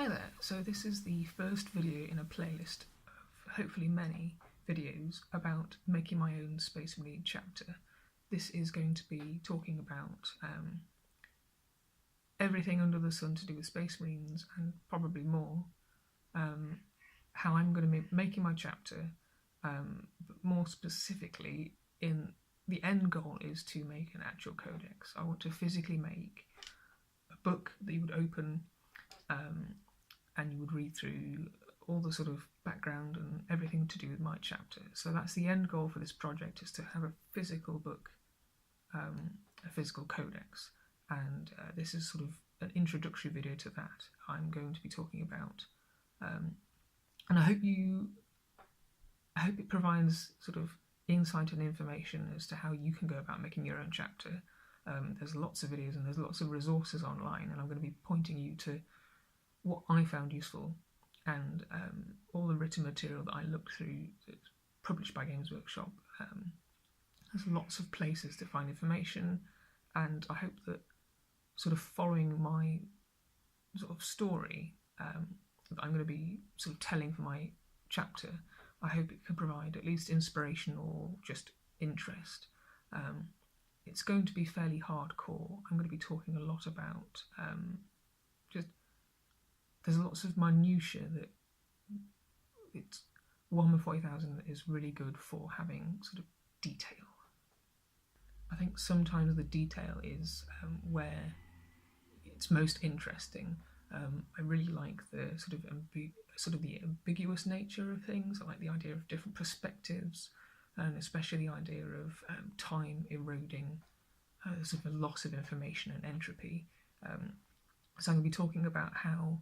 Hi there, so this is the first video in a playlist of hopefully many videos about making my own Space Marine chapter. This is going to be talking about everything under the sun to do with Space Marines and probably more, how I'm going to be making my chapter, but more specifically in the end goal is to make an actual codex. I want to physically make a book that you would open and you would read through all the sort of background and everything to do with my chapter. So that's the end goal for this project, is to have a physical book, a physical codex, and this is sort of an introductory video to that. I'm going to be talking about, and I hope it provides sort of insight and information as to how you can go about making your own chapter. There's lots of videos and there's lots of resources online, and I'm going to be pointing you to what I found useful, and all the written material that I looked through that's published by Games Workshop. There's lots of places to find information, and I hope that sort of following my sort of story that I'm going to be sort of telling for my chapter, I hope it can provide at least inspiration or just interest. It's going to be fairly hardcore. I'm going to be talking a lot about there's lots of minutiae that it's Warhammer 40,000 is really good for having sort of detail. I think sometimes the detail is where it's most interesting. I really like the sort of the ambiguous nature of things. I like the idea of different perspectives, and especially the idea of time eroding, sort of a loss of information and entropy. So I'm going to be talking about how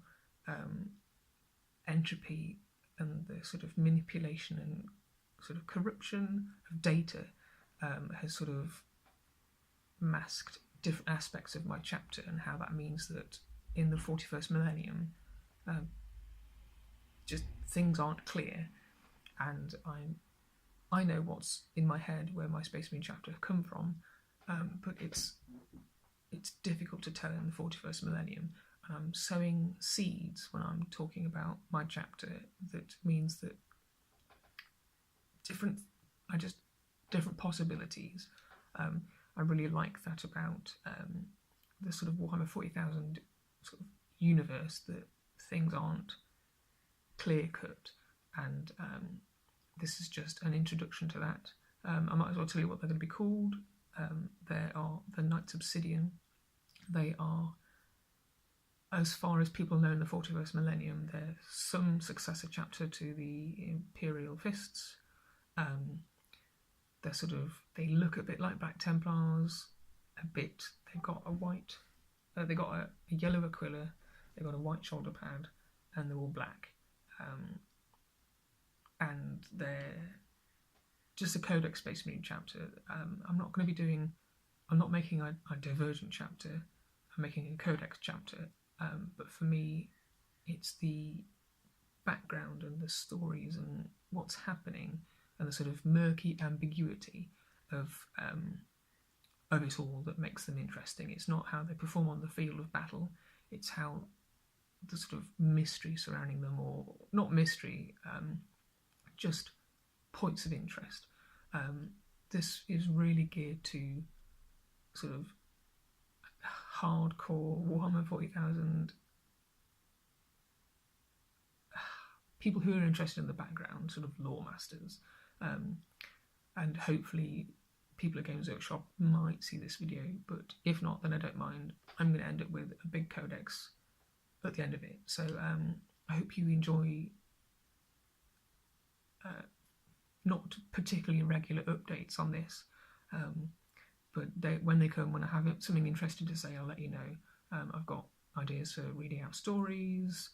entropy and the sort of manipulation and sort of corruption of data has sort of masked different aspects of my chapter, and how that means that in the 41st millennium just things aren't clear, and I know what's in my head where my Space Marine chapter come from, but it's difficult to tell in the 41st millennium. And I'm sowing seeds when I'm talking about my chapter that means that different possibilities. I really like that about the sort of Warhammer 40,000 sort of universe, that things aren't clear cut, and this is just an introduction to that. I might as well tell you what they're going to be called. They are the Knights Obsidian. They are, as far as people know in the 41st millennium, they're some successor chapter to the Imperial Fists. They look a bit like Black Templars, a bit. They've got a white, they got a yellow Aquila, they've got a white shoulder pad, and they're all black. And they're just a Codex Space Marine chapter. I'm not making a Divergent chapter, I'm making a Codex chapter. But for me, it's the background and the stories and what's happening and the sort of murky ambiguity of it all that makes them interesting. It's not how they perform on the field of battle, it's how the sort of mystery surrounding them, or not mystery, just points of interest. This is really geared to sort of hardcore Warhammer 40,000 people who are interested in the background, sort of lore masters, and hopefully people at Games Workshop might see this video, but if not, then I don't mind. I'm going to end up with a big codex at the end of it. So I hope you enjoy not particularly regular updates on this, but when they come, when I have something interesting to say, I'll let you know. I've got ideas for reading out stories,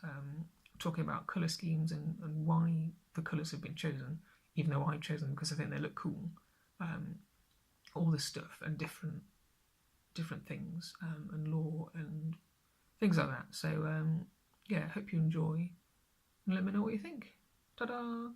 talking about colour schemes and why the colours have been chosen, even though I chose them because I think they look cool. All this stuff and different things, and lore and things like that. So yeah, I hope you enjoy, and let me know what you think. Ta-da!